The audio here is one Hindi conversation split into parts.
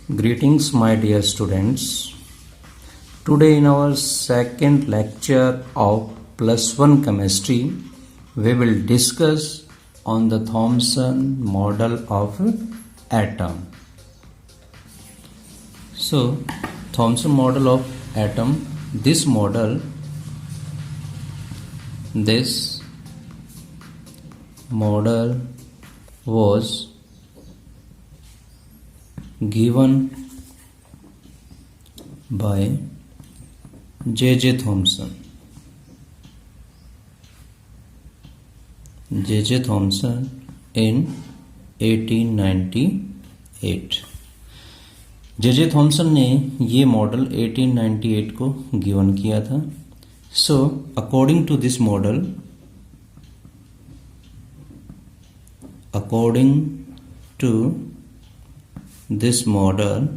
Greetings, my dear students. Today, in our second lecture of +1 chemistry, we will discuss on the Thomson model of atom. So, Thomson model of atom. This model was given by J.J. Thomson. J.J. Thomson in 1898. J.J. Thomson ने ये मॉडल 1898 को गिवन किया था. So according to this model,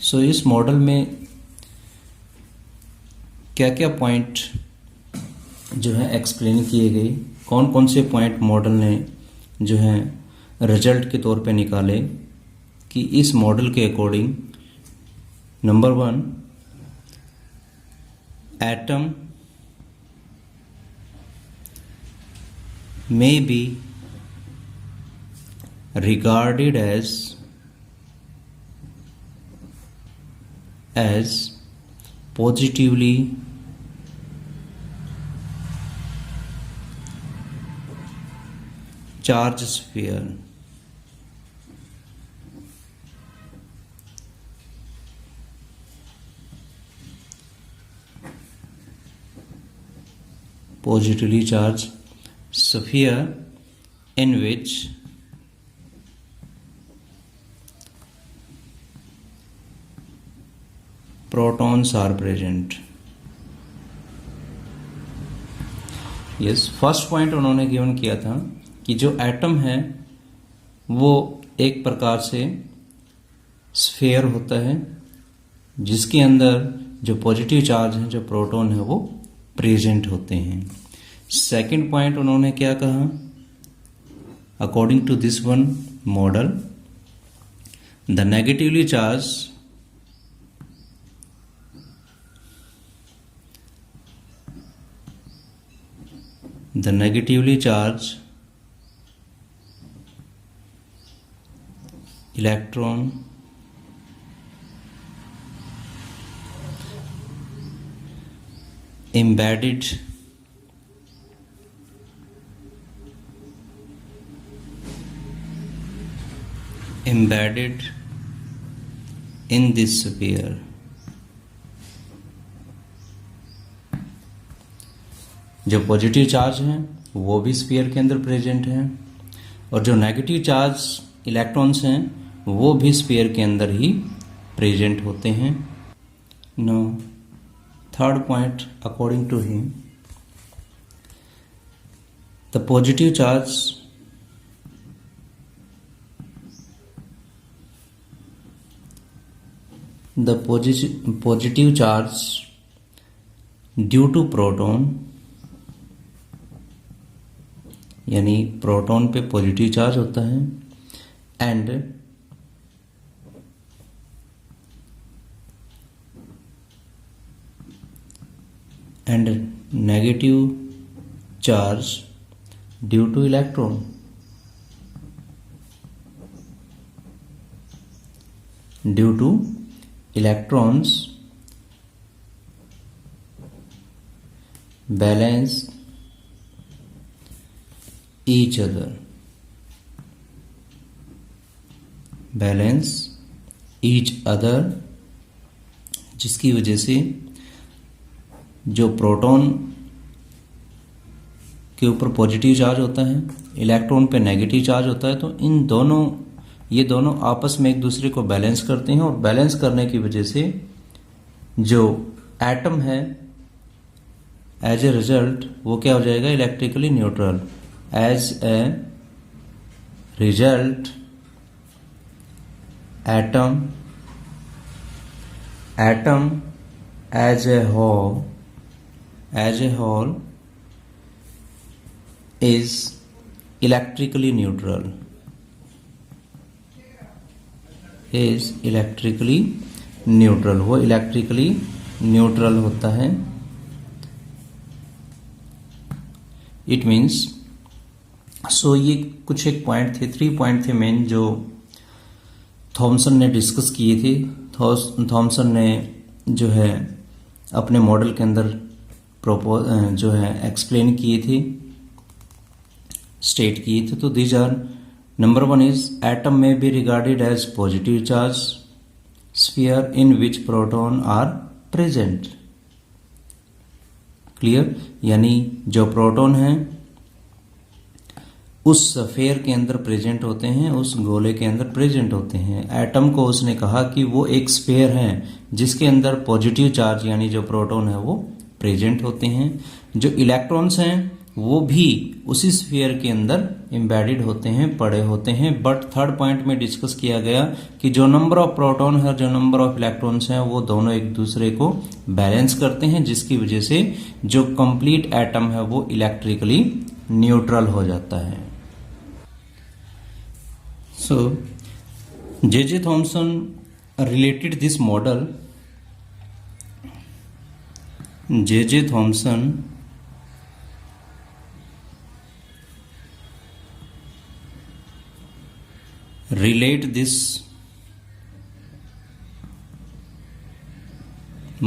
so इस मॉडल में क्या क्या पॉइंट जो है एक्सप्लेन किए गए, कौन कौन से पॉइंट मॉडल ने जो है रिजल्ट के तौर पे निकाले कि इस मॉडल के according number 1, atom may be regarded as positively charged sphere. Positively charged sphere in which protons are present. Yes, first point उन्होंने गिवन किया था कि जो एटम है वो एक प्रकार से स्फीयर होता है जिसके अंदर जो पॉजिटिव चार्ज है, जो प्रोटॉन है, वो प्रेजेंट होते हैं. सेकेंड पॉइंट उन्होंने क्या कहा, according to this one model, the negatively charge electron embedded in this sphere. जो पॉजिटिव चार्ज हैं वो भी स्फीयर के अंदर प्रेजेंट हैं और जो नेगेटिव चार्ज इलेक्ट्रॉन्स हैं वो भी स्फीयर के अंदर ही प्रेजेंट होते हैं. No third point, according to him, the positive charge due to proton, यानी प्रोटॉन पे पॉजिटिव चार्ज होता है, and negative charge due to electron. Due to electrons balance each other, जिसकी वजह से जो प्रोटॉन के ऊपर पॉजिटिव चार्ज होता है, इलेक्ट्रॉन पे नेगेटिव चार्ज होता है, तो ये दोनों आपस में एक दूसरे को बैलेंस करते हैं और बैलेंस करने की वजह से जो एटम है एज ए रिजल्ट वो क्या हो जाएगा, electrically neutral. As a result atom as a whole is electrically neutral. Is electrically neutral, वो इलेक्ट्रिकली न्यूट्रल होता है। इट मीन्स सो ये कुछ एक पॉइंट थे, 3 पॉइंट थे मेन जो थॉमसन ने डिस्कस किए थे। थॉमसन ने जो है अपने मॉडल के अंदर जो है एक्सप्लेन किए थे, स्टेट किए थे। तो these are, number 1 is atom में be regarded as positive charge sphere in which proton are present. Clear, यानी जो प्रोटॉन है उस स्फीयर के अंदर प्रेजेंट होते हैं, उस गोले के अंदर प्रेजेंट होते हैं। एटम को उसने कहा कि वो एक स्फीयर है जिसके अंदर पॉजिटिव चार्ज यानी जो प्रोटॉन है वो प्रेजेंट होते हैं। जो इलेक्ट्रॉन्स हैं वो भी उसी स्फीयर के अंदर एम्बेडेड होते हैं, पड़े होते हैं। बट थर्ड पॉइंट में डिस्कस किया गया कि जो नंबर ऑफ प्रोटॉन है, जो नंबर ऑफ इलेक्ट्रॉन्स हैं, वो दोनों एक दूसरे को बैलेंस करते हैं, जिसकी वजह से जो कंप्लीट एटम है वो इलेक्ट्रिकली न्यूट्रल हो जाता है। So, J.J. Thomson related this model. J.J. Thomson relate this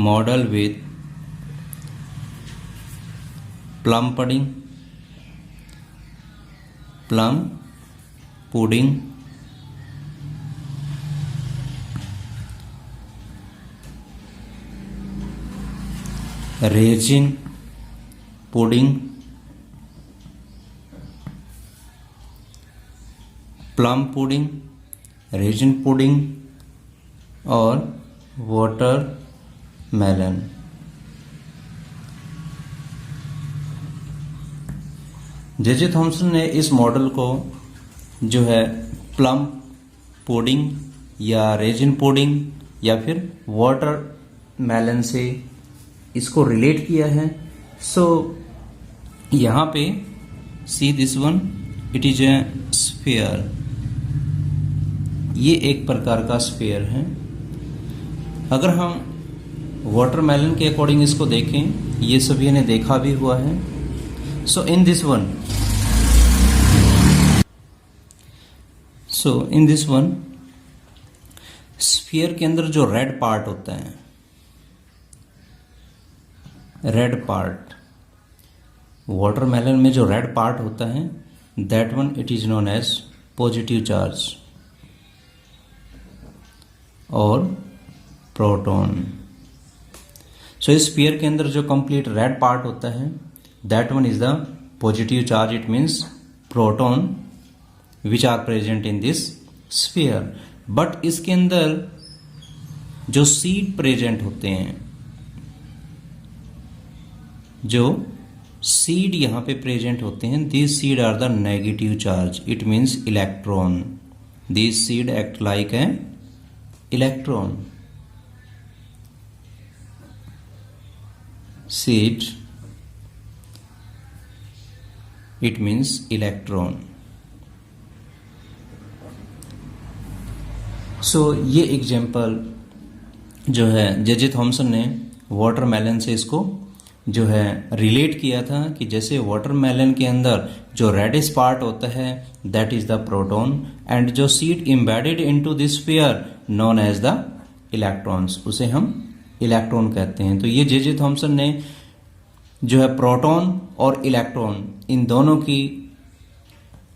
model with plum pudding, resin pudding, plum pudding, resin pudding और वाटर मेलन। जे.जे. थॉमसन ने इस मॉडल को जो है प्लम पुडिंग या रेजिन पुडिंग या फिर वाटर मेलन से इसको रिलेट किया है। सो यहाँ पे see this one, it is a sphere. ये एक प्रकार का स्फीयर है। अगर हम वाटरमेलन के अकॉर्डिंग इसको देखें, ये सभी ने देखा भी हुआ है। सो इन दिस वन स्फीयर के अंदर जो रेड पार्ट होता है, रेड पार्ट, वाटरमेलन में जो रेड पार्ट होता है, that one it is known as positive charge और प्रोटॉन। सो इस स्फीयर के अंदर जो कंप्लीट रेड पार्ट होता है, that one is the positive charge. It means proton which are present in this sphere. But इसके अंदर जो सीड प्रेजेंट होते हैं, जो सीड यहां पे प्रेजेंट होते हैं, these seed are the negative charge. It means electron. These seed act like a electron. Seed it means electron. So ये एग्जाम्पल जो है जे.जे. थॉमसन ने वाटरमेलन से इसको जो है रिलेट किया था कि जैसे वाटरमेलन के अंदर जो रेडिश पार्ट होता है, that is the proton, and जो seed embedded into this sphere known as the electrons, उसे हम इलेक्ट्रॉन कहते हैं। तो ये जे.जे. थॉमसन ने जो है प्रोटॉन और इलेक्ट्रॉन इन दोनों की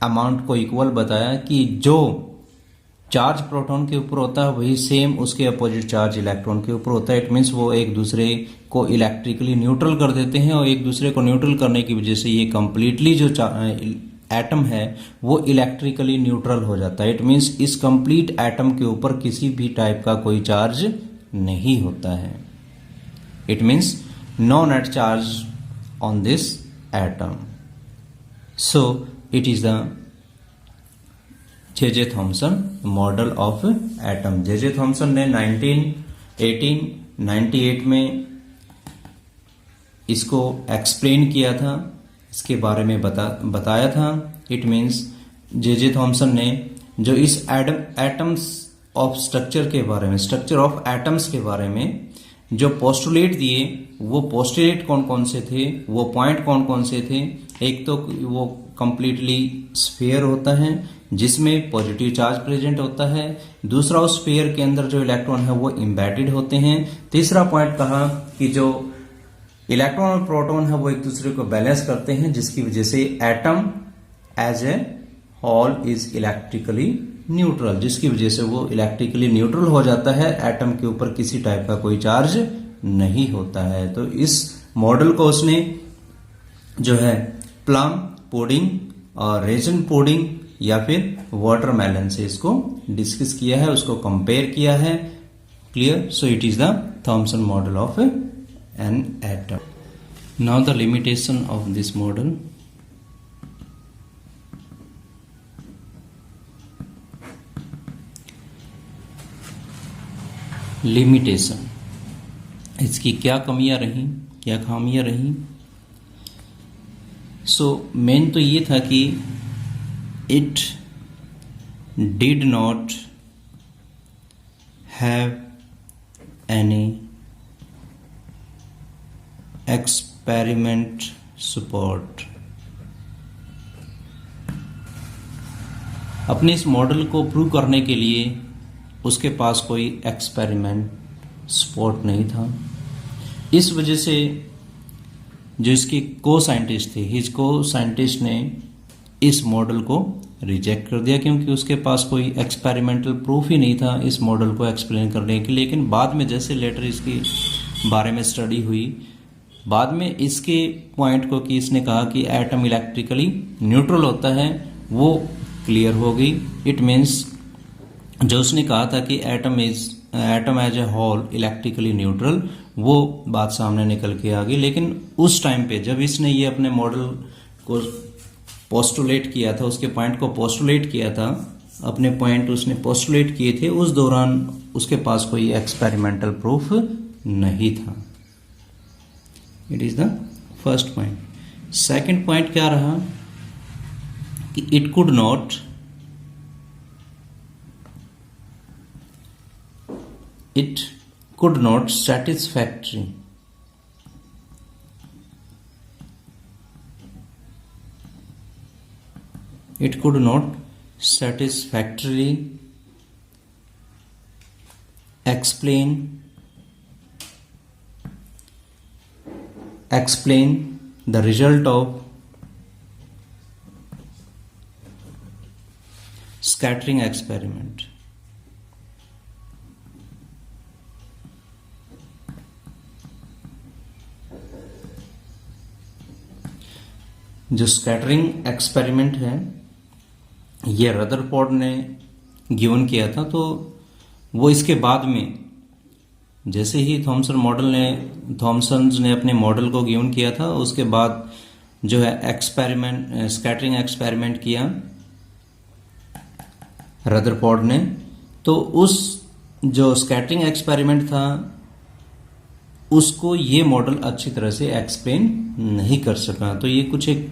अमाउंट को इक्वल बताया कि जो चार्ज प्रोटॉन के ऊपर होता है वही सेम उसके अपोजिट चार्ज इलेक्ट्रॉन के ऊपर होता है। इट मीन्स वो एक दूसरे को इलेक्ट्रिकली न्यूट्रल कर देते हैं और एक दूसरे को न्यूट्रल करने की वजह से ये कंप्लीटली जो एटम है वो इलेक्ट्रिकली न्यूट्रल हो जाता है। इट मीन्स इस कंप्लीट एटम के ऊपर किसी भी टाइप का कोई चार्ज नहीं होता है। It means no net charge on this atom. So it is the J J. Thomson model of atom. J J. Thomson ने 1898 में इसको एक्सप्लेन किया था, इसके बारे में बताया था। It means JJ. थॉमसन ने जो इस एटम्स ऑफ स्ट्रक्चर के बारे में, स्ट्रक्चर ऑफ एटम्स के बारे में जो पोस्टुलेट दिए, वो पोस्टुलेट कौन कौन से थे, वो पॉइंट कौन कौन से थे। एक तो वो कंप्लीटली स्फीयर होता है जिसमें पॉजिटिव चार्ज प्रेजेंट होता है। दूसरा, उस स्फीयर के अंदर जो इलेक्ट्रॉन है वो एम्बेडेड होते हैं। तीसरा पॉइंट कहा कि जो इलेक्ट्रॉन और प्रोटॉन है वो एक दूसरे को बैलेंस करते हैं, जिसकी वजह से atom as a whole is electrically neutral, जिसकी वजह से वो इलेक्ट्रिकली न्यूट्रल हो जाता है। एटम के ऊपर किसी टाइप का कोई चार्ज नहीं होता है। तो इस मॉडल को उसने जो है प्लम पुडिंग और रेजन पुडिंग या फिर वाटरमेलन से इसको डिस्कस किया है, उसको कंपेयर किया है। Clear? So it is the Thomson model of an atom. Now the limitation of this model. Limitation, इसकी क्या कमियां रही, क्या खामियां रही। सो मेन तो ये था कि it did not have any experiment support. अपने इस मॉडल को प्रूव करने के लिए उसके पास कोई एक्सपेरिमेंट सपोर्ट नहीं था। इस वजह से जो इसके को साइंटिस्ट थे, हिज को साइंटिस्ट ने इस मॉडल को रिजेक्ट कर दिया, क्योंकि उसके पास कोई एक्सपेरिमेंटल प्रूफ ही नहीं था इस मॉडल को एक्सप्लेन करने के लिए। लेकिन बाद में जैसे लेटर इसके बारे में स्टडी हुई, बाद में इसके पॉइंट को कि इसने कहा कि एटम इलेक्ट्रिकली न्यूट्रल होता है, वो क्लियर हो गई। इट मीन्स जो उसने कहा था कि atom as a whole electrically neutral, वो बात सामने निकल के आ गई। लेकिन उस टाइम पे जब इसने ये अपने मॉडल को पोस्टुलेट किया था, उसके पॉइंट को पोस्टुलेट किया था, अपने पॉइंट उसने पोस्टुलेट किए थे, उस दौरान उसके पास कोई एक्सपेरिमेंटल प्रूफ नहीं था। It is the first point. Second point क्या रहा कि it could not satisfactory it could not satisfactorily explain the result of scattering experiment। जो स्कैटरिंग एक्सपेरिमेंट है ये रदरफोर्ड ने गिवन किया था। तो वो इसके बाद में जैसे ही थॉमसन ने अपने मॉडल को गिवन किया था, उसके बाद जो है स्कैटरिंग एक्सपेरिमेंट किया रदरफोर्ड ने। तो उस जो स्कैटरिंग एक्सपेरिमेंट था उसको ये मॉडल अच्छी तरह से एक्सप्लेन नहीं कर सका। तो ये कुछ एक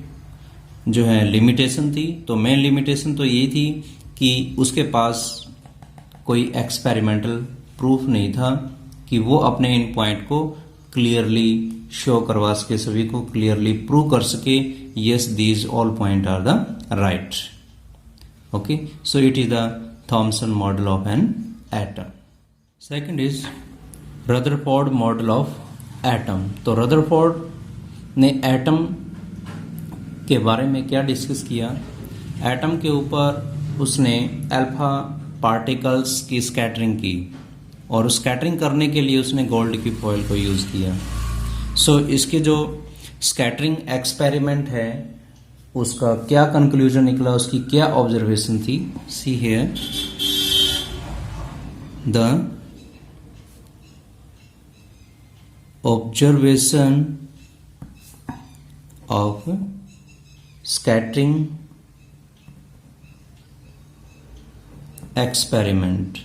जो है लिमिटेशन थी। तो मेन लिमिटेशन तो ये थी कि उसके पास कोई एक्सपेरिमेंटल प्रूफ नहीं था कि वो अपने इन पॉइंट को क्लियरली शो करवा सके, सभी को क्लियरली प्रूव कर सके, yes these all point are the right. Okay, so it is the Thomson model of an atom. Second is Rutherford model of atom. तो रदरफोर्ड ने एटम के बारे में क्या डिस्कस किया, एटम के ऊपर उसने अल्फा पार्टिकल्स की स्कैटरिंग की और स्कैटरिंग करने के लिए उसने गोल्ड की फॉइल को यूज़ किया। सो इसके जो स्कैटरिंग एक्सपेरिमेंट है उसका क्या कंक्लूजन निकला, उसकी क्या ऑब्जर्वेशन थी। See here the observation of scattering experiment।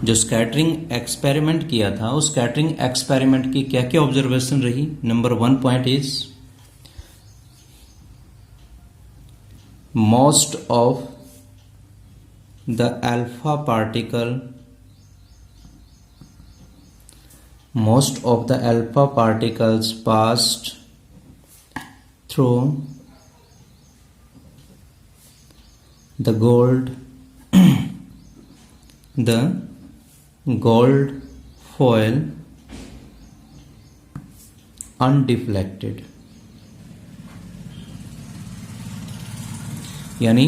जो स्कैटरिंग एक्सपेरिमेंट किया था उस स्कैटरिंग एक्सपेरिमेंट की क्या क्या ऑब्जर्वेशन रही। Number 1 point is most of the alpha particle, most of the alpha particles passed through the gold the gold foil undeflected। यानी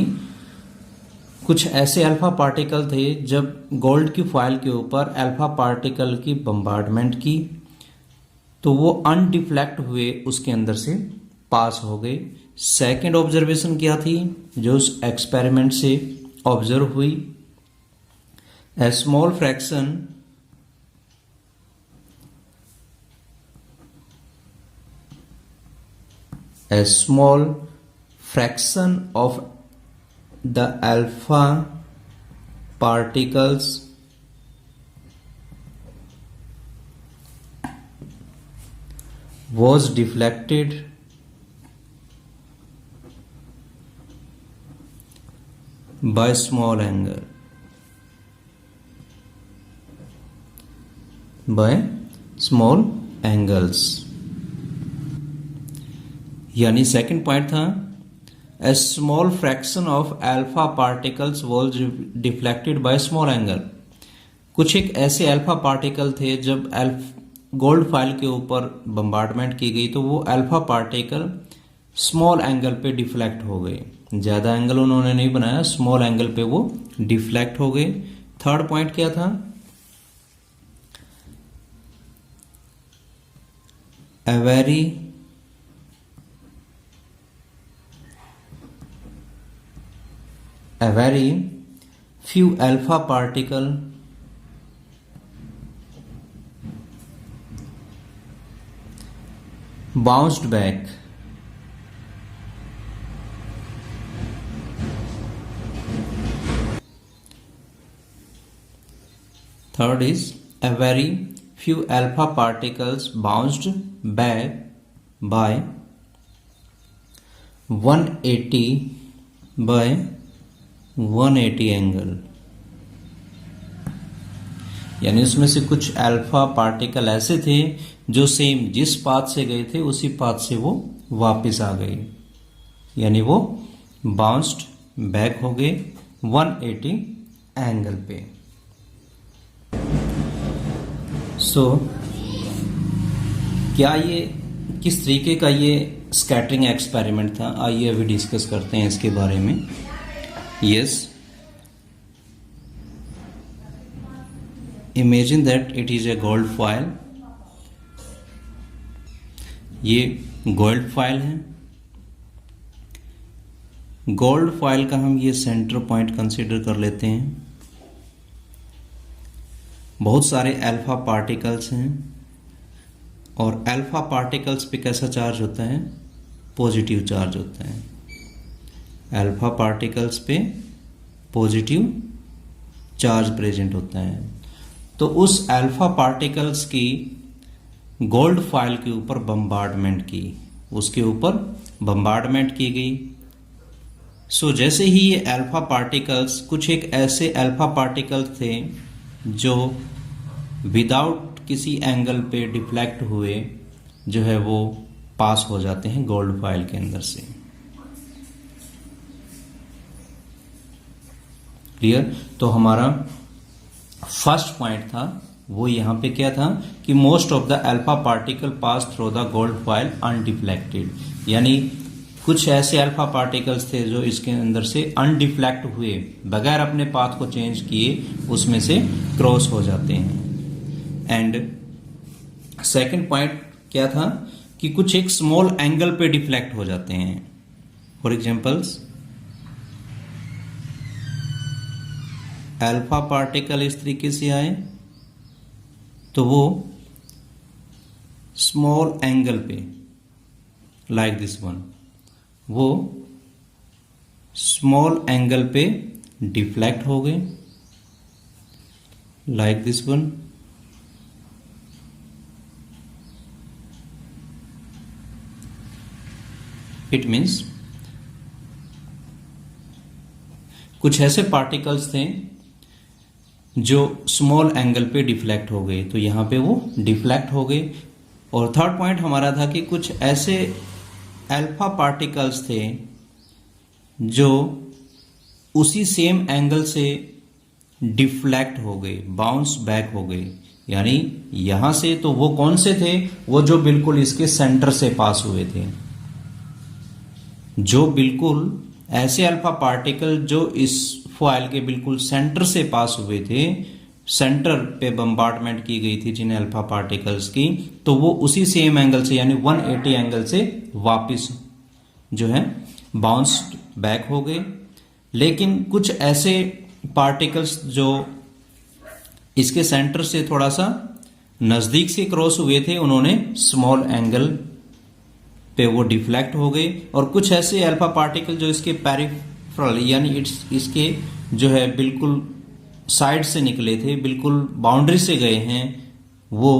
कुछ ऐसे अल्फा पार्टिकल थे जब गोल्ड की फॉयल के ऊपर अल्फा पार्टिकल की बम्बार्डमेंट की तो वो अनडिफ्लेक्ट हुए, उसके अंदर से पास हो गए। सेकंड ऑब्जर्वेशन क्या थी जो उस एक्सपेरिमेंट से ऑब्जर्व हुई? A small fraction of the alpha particles was deflected by small angle, by small angles। यानी सेकंड पॉइंट था a small fraction of alpha particles was deflected by small angle. कुछ एक ऐसे अल्फा पार्टिकल थे जब गोल्ड फॉयल के ऊपर बम्बार्डमेंट की गई तो वो अल्फा पार्टिकल स्मॉल एंगल पे डिफ्लेक्ट हो गए। ज्यादा एंगल उन्होंने नहीं बनाया, स्मॉल एंगल पे वो डिफ्लेक्ट हो गए। थर्ड पॉइंट क्या था? ए very few alpha particle bounced back third is a very few alpha particles bounced back by 180 angle. यानी उसमें से कुछ अल्फा पार्टिकल ऐसे थे जो सेम जिस पाथ से गए थे उसी पाथ से वो वापस आ गए, यानी वो बाउंस्ड बैक हो गए 180 एंगल पे। क्या ये किस तरीके का ये स्कैटरिंग एक्सपेरिमेंट था, आइए अभी डिस्कस करते हैं इसके बारे में। Yes, imagine that it is a gold foil। ये गोल्ड फॉयल है। गोल्ड फॉयल का हम ये सेंटर पॉइंट कंसीडर कर लेते हैं। बहुत सारे अल्फा पार्टिकल्स हैं और अल्फा पार्टिकल्स पे कैसा चार्ज होता है? पॉजिटिव चार्ज होता है। अल्फा पार्टिकल्स पे पॉजिटिव चार्ज प्रेजेंट होता है। तो उस अल्फा पार्टिकल्स की गोल्ड फॉयल के ऊपर बम्बार्डमेंट की, उसके ऊपर बम्बार्डमेंट की गई। जैसे ही ये अल्फा पार्टिकल्स, कुछ एक ऐसे अल्फा पार्टिकल्स थे जो विदाउट किसी एंगल पे डिफ्लेक्ट हुए जो है वो पास हो जाते हैं गोल्ड फॉयल के अंदर से। क्लियर? तो हमारा फर्स्ट पॉइंट था वो यहां पे क्या था कि most of the alpha particle pass through the gold foil undeflected. यानी कुछ ऐसे अल्फा पार्टिकल्स थे जो इसके अंदर से अनडिफ्लेक्ट हुए, बगैर अपने पाथ को चेंज किए उसमें से क्रॉस हो जाते हैं। एंड सेकंड पॉइंट क्या था कि कुछ एक स्मॉल एंगल पे डिफ्लेक्ट हो जाते हैं। फॉर एग्जांपल्स, अल्फा पार्टिकल इस तरीके से आए तो वो स्मॉल एंगल पे, लाइक दिस वन, वो स्मॉल एंगल पे डिफ्लेक्ट हो गए, like this one. It means कुछ ऐसे पार्टिकल्स थे जो स्मॉल एंगल पे डिफ्लेक्ट हो गए, तो यहाँ पे वो डिफ्लेक्ट हो गए। और थर्ड पॉइंट हमारा था कि कुछ ऐसे अल्फा पार्टिकल्स थे जो उसी सेम एंगल से डिफ्लेक्ट हो गए, बाउंस बैक हो गए। यानी यहां से तो वो कौन से थे, वो जो बिल्कुल इसके सेंटर से पास हुए थे, जो बिल्कुल ऐसे अल्फा पार्टिकल जो इस फॉयल के बिल्कुल सेंटर से पास हुए थे, सेंटर पे बम्बार्डमेंट की गई थी जिन अल्फा पार्टिकल्स की, तो वो उसी सेम एंगल से यानी 180 एंगल से वापस जो है बाउंस बैक हो गए। लेकिन कुछ ऐसे पार्टिकल्स जो इसके सेंटर से थोड़ा सा नजदीक से क्रॉस हुए थे, उन्होंने स्मॉल एंगल पे वो डिफ्लेक्ट हो गए। और कुछ ऐसे अल्फा पार्टिकल जो इसके पेरिफेरल यानी इसके जो है बिल्कुल साइड से निकले थे, बिल्कुल बाउंड्री से गए हैं, वो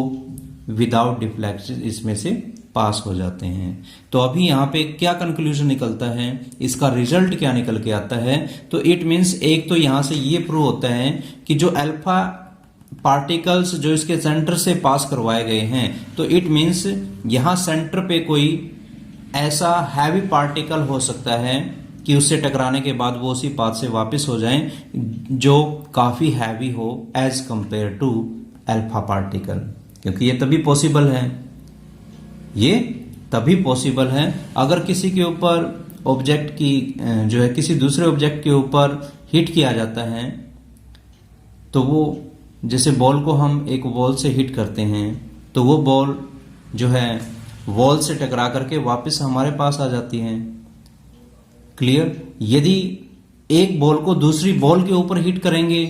विदाउट डिफ्लेक्शन इसमें से पास हो जाते हैं। तो अभी यहाँ पे क्या कंक्लूजन निकलता है, इसका रिजल्ट क्या निकल के आता है, तो इट मीन्स एक तो यहां से ये प्रूव होता है कि जो अल्फा पार्टिकल्स जो इसके सेंटर से पास करवाए गए हैं, तो इट मीन्स यहां सेंटर पे कोई ऐसा हैवी पार्टिकल हो सकता है कि उससे टकराने के बाद वो उसी पाथ से वापस हो जाएं, जो काफी हैवी हो as compare to alpha particle. क्योंकि ये तभी पॉसिबल है, ये तभी पॉसिबल है अगर किसी के ऊपर ऑब्जेक्ट की जो है किसी दूसरे ऑब्जेक्ट के ऊपर हिट किया जाता है, तो वो जैसे बॉल को हम एक बॉल से हिट करते हैं, तो वो बॉल जो है वॉल से टकरा करके वापस हमारे पास आ जाती है। क्लियर? यदि एक बॉल को दूसरी बॉल के ऊपर हिट करेंगे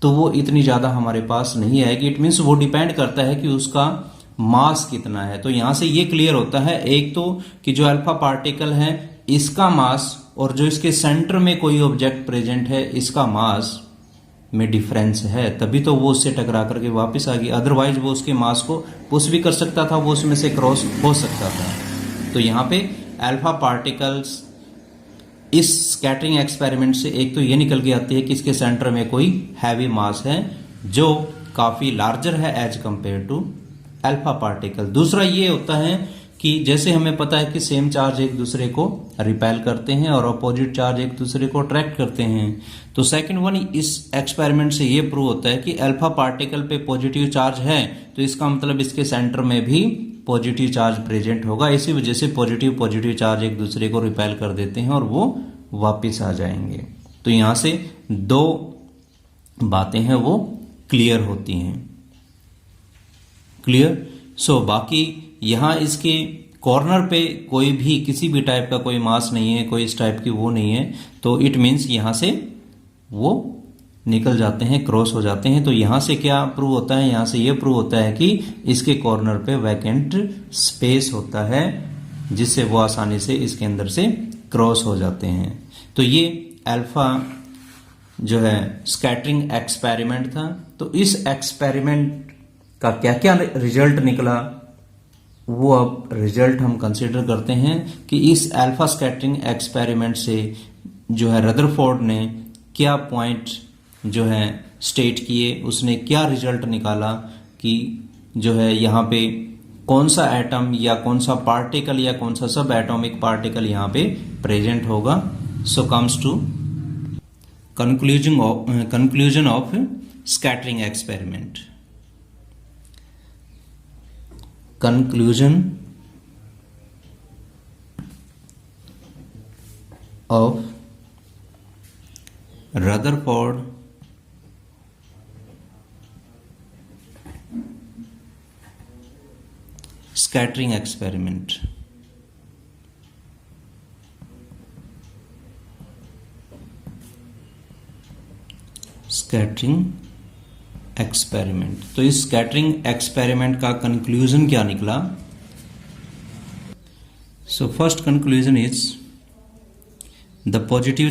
तो वो इतनी ज्यादा हमारे पास नहीं आएगी। इट मीन्स वो डिपेंड करता है कि उसका मास कितना है। तो यहां से ये क्लियर होता है एक तो कि जो अल्फा पार्टिकल है इसका मास और जो इसके सेंटर में कोई ऑब्जेक्ट प्रेजेंट है इसका मास में डिफरेंस है, तभी तो वो उससे टकरा करके वापस आ गई। अदरवाइज वो उसके मास को पुश भी कर सकता था, वो उसमें से क्रॉस हो सकता था। तो यहाँ पे अल्फा पार्टिकल्स इस स्कैटरिंग एक्सपेरिमेंट से एक तो ये निकल के आती है कि इसके सेंटर में कोई हैवी मास है जो काफी लार्जर है as compare to alpha particle. दूसरा ये होता है कि जैसे हमें पता है कि सेम चार्ज एक दूसरे को रिपेल करते हैं और अपोजिट चार्ज एक दूसरे को अट्रैक्ट करते हैं, तो सेकंड वन इस एक्सपेरिमेंट से ये प्रूव होता है कि अल्फा पार्टिकल पे पॉजिटिव चार्ज है, तो इसका मतलब इसके सेंटर में भी पॉजिटिव चार्ज प्रेजेंट होगा। इसी वजह से पॉजिटिव पॉजिटिव चार्ज एक दूसरे को रिपेल कर देते हैं और वो वापिस आ जाएंगे। तो यहां से दो बातें हैं वो क्लियर होती हैं। क्लियर? सो बाकी यहां इसके कॉर्नर पे कोई भी किसी भी टाइप का कोई मास नहीं है, कोई इस टाइप की वो नहीं है, तो इट मीन्स यहां से वो निकल जाते हैं, क्रॉस हो जाते हैं। तो यहां से क्या प्रूव होता है, यहां से ये प्रूव होता है कि इसके कॉर्नर पे वैकेंट स्पेस होता है जिससे वो आसानी से इसके अंदर से क्रॉस हो जाते हैं। तो ये अल्फा जो है स्कैटरिंग एक्सपेरिमेंट था। तो इस एक्सपेरिमेंट का क्या क्या रिजल्ट निकला वो अब रिजल्ट हम कंसीडर करते हैं कि इस अल्फा स्कैटरिंग एक्सपेरिमेंट से जो है रदरफोर्ड ने क्या पॉइंट जो है स्टेट किए, उसने क्या रिजल्ट निकाला कि जो है यहाँ पे कौन सा एटम या कौन सा पार्टिकल या कौन सा सब एटॉमिक पार्टिकल यहाँ पे प्रेजेंट होगा। So comes to conclusion of scattering experiment. Conclusion of Rutherford scattering experiment. Scattering experiment. तो इस स्कैटरिंग एक्सपेरिमेंट का कंक्लूजन क्या निकला? So first conclusion is the positive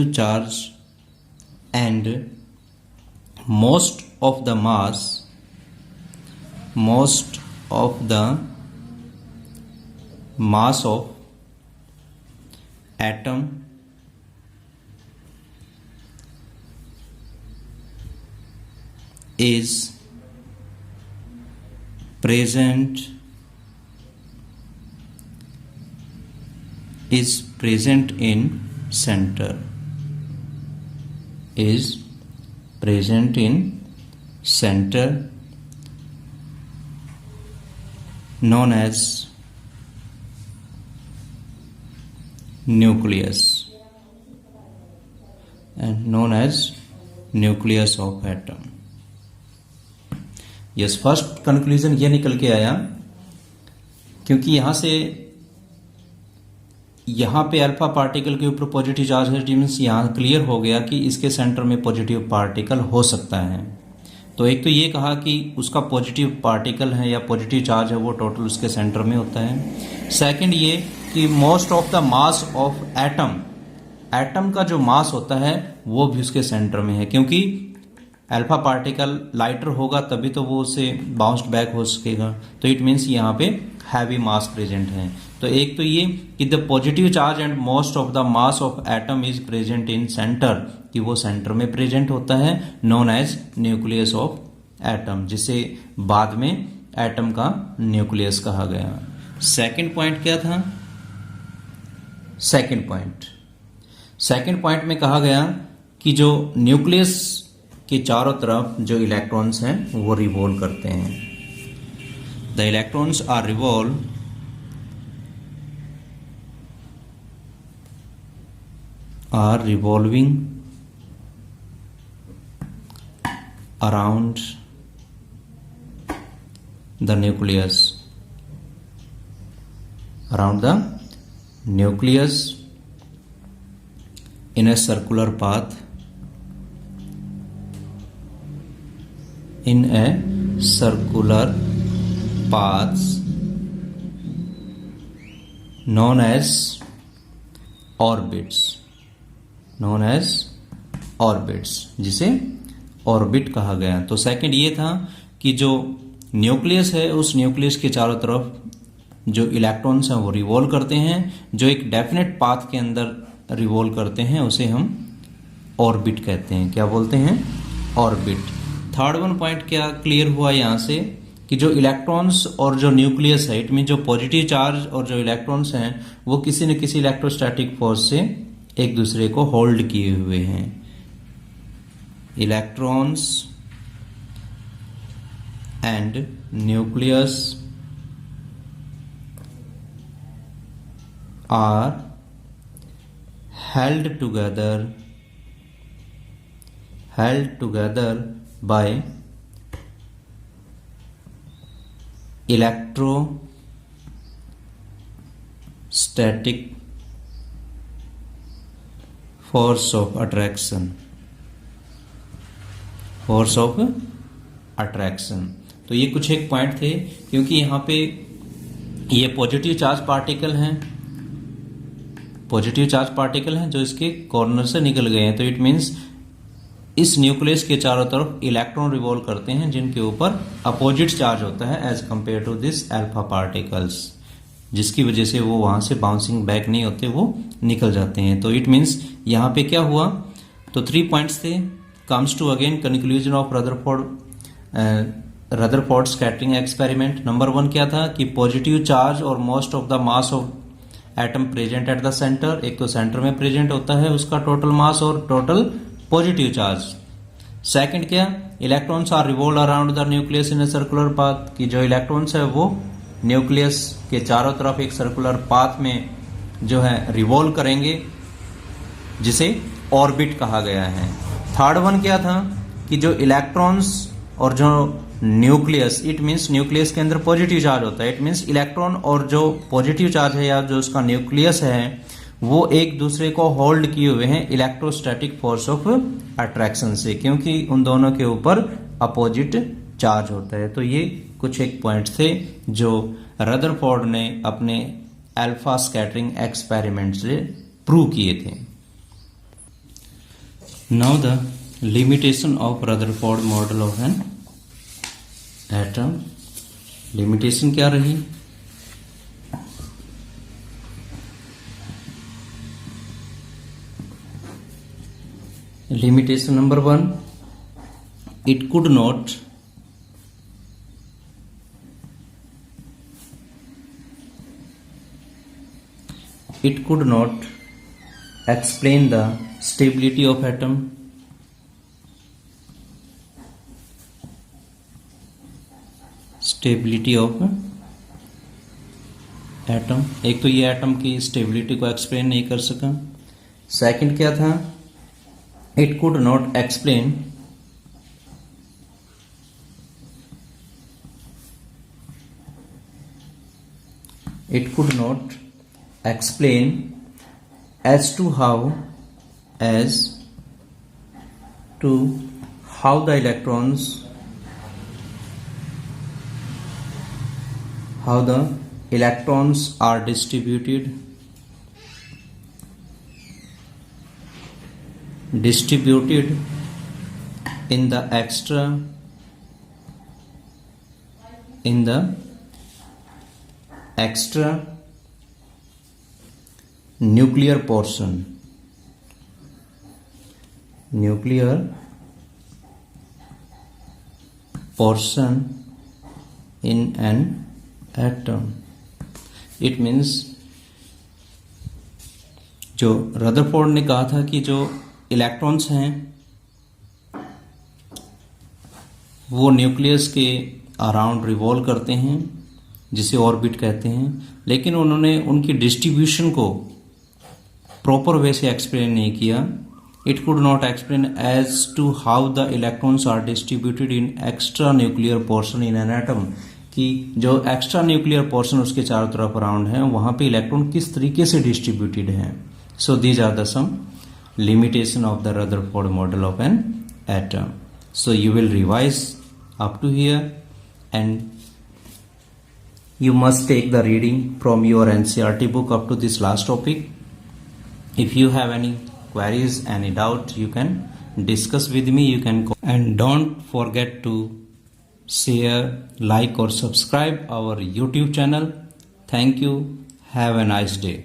charge and most of the mass of atom is present in center, is present in center, known as nucleus, and known as nucleus of atom. Yes, first conclusion ये निकल के आया, क्योंकि यहां से यहां पे अल्फा पार्टिकल के ऊपर पॉजिटिव चार्ज है, मींस यहां क्लियर हो गया कि इसके सेंटर में पॉजिटिव पार्टिकल हो सकता है। तो एक तो ये कहा कि उसका पॉजिटिव पार्टिकल है या पॉजिटिव चार्ज है वो टोटल उसके सेंटर में होता है। सेकंड ये कि most of the mass of atom, atom का जो मास होता है वो भी उसके सेंटर में है, क्योंकि अल्फा पार्टिकल लाइटर होगा तभी तो वो उसे बाउंस्ड बैक हो सकेगा। तो इट मीन्स यहाँ पे हैवी मास प्रेजेंट है। तो एक तो ये कि the positive charge and most of the mass of atom is present in centre, कि वो सेंटर में प्रेजेंट होता है, known as nucleus of atom, जिसे बाद में एटम का न्यूक्लियस कहा गया। सेकंड पॉइंट क्या था? सेकंड पॉइंट में कहा गया कि जो न्यूक्लियस के चारों तरफ जो इलेक्ट्रॉन्स हैं वो रिवॉल्व करते हैं। The electrons are revolving around the nucleus, in a circular path, known as orbits, जिसे ऑर्बिट कहा गया। तो सेकंड ये था कि जो न्यूक्लियस है उस न्यूक्लियस के चारों तरफ जो इलेक्ट्रॉन्स हैं वो रिवॉल्व करते हैं, जो एक डेफिनेट पाथ के अंदर रिवॉल्व करते हैं उसे हम ऑर्बिट कहते हैं। क्या बोलते हैं? ऑर्बिट। थर्ड वन पॉइंट क्या क्लियर हुआ यहाँ से कि जो इलेक्ट्रॉन्स और जो न्यूक्लियस है, इट मीन जो पॉजिटिव चार्ज और जो इलेक्ट्रॉन्स हैं वो किसी न किसी इलेक्ट्रोस्टैटिक फोर्स से एक दूसरे को होल्ड किए हुए हैं। Electrons and nucleus are held together by electrostatic force of attraction। तो ये कुछ एक पॉइंट थे, क्योंकि यहाँ पे ये पॉजिटिव चार्ज पार्टिकल हैं जो इसके कॉर्नर से निकल गए हैं। तो इट मीन्स इस न्यूक्लियस के चारों तरफ इलेक्ट्रॉन रिवॉल्व करते हैं जिनके ऊपर अपोजिट चार्ज होता है as compare to this alpha particles, जिसकी वजह से वो वहां से बाउंसिंग बैक नहीं होते, वो निकल जाते हैं। तो इट मीन्स यहाँ पे क्या हुआ? तो 3 पॉइंट्स थे। Comes to again conclusion of Rutherford scattering experiment. Number 1 क्या था कि पॉजिटिव चार्ज और most of the mass of atom present at the centre, एक तो सेंटर में प्रेजेंट होता है उसका टोटल मास और टोटल पॉजिटिव चार्ज। सेकंड क्या? Electrons are revolve around the nucleus in a circular path, कि जो इलेक्ट्रॉन्स है वो न्यूक्लियस के चारों तरफ एक सर्कुलर पाथ में जो है रिवॉल्व करेंगे, जिसे ऑर्बिट कहा गया है। थर्ड वन क्या था कि जो इलेक्ट्रॉन्स और जो न्यूक्लियस, इट मीन्स न्यूक्लियस के अंदर पॉजिटिव चार्ज होता है, इट मीन्स इलेक्ट्रॉन और जो पॉजिटिव चार्ज है या जो उसका न्यूक्लियस है वो एक दूसरे को होल्ड किए हुए हैं इलेक्ट्रोस्टैटिक फोर्स ऑफ अट्रैक्शन से, क्योंकि उन दोनों के ऊपर अपोजिट चार्ज होता है। तो ये कुछ एक पॉइंट थे जो रदरफोर्ड ने अपने अल्फा स्कैटरिंग एक्सपेरिमेंट से प्रूव किए थे। Now the limitation of Rutherford model of an atom. Limitation क्या रही? Limitation number 1, it could not explain the stability of atom. Stability of atom, एक तो ये एटम की स्टेबिलिटी को एक्सप्लेन नहीं कर सका। सेकंड क्या था, it could not explain as to how the electrons are distributed in the extra nuclear portion in an atom. It means जो रदरफोर्ड ने कहा था कि जो इलेक्ट्रॉन्स हैं वो न्यूक्लियस के अराउंड रिवॉल्व करते हैं, जिसे ऑर्बिट कहते हैं, लेकिन उन्होंने उनकी डिस्ट्रीब्यूशन को प्रॉपर वे से एक्सप्लेन नहीं किया। It could not explain as to how the electrons are distributed in extra nuclear portion in an atom, कि जो एक्स्ट्रा न्यूक्लियर पोर्शन उसके चारों तरफ अराउंड है वहां पे इलेक्ट्रॉन किस तरीके से डिस्ट्रीब्यूटेड हैं। So these are the some limitation of the Rutherford model of an atom. So you will revise up to here and you must take the reading from your NCERT book up to this last topic. If you have any queries, any doubt, you can discuss with me. You can call. And don't forget to share, like or subscribe our YouTube channel. Thank you. Have a nice day.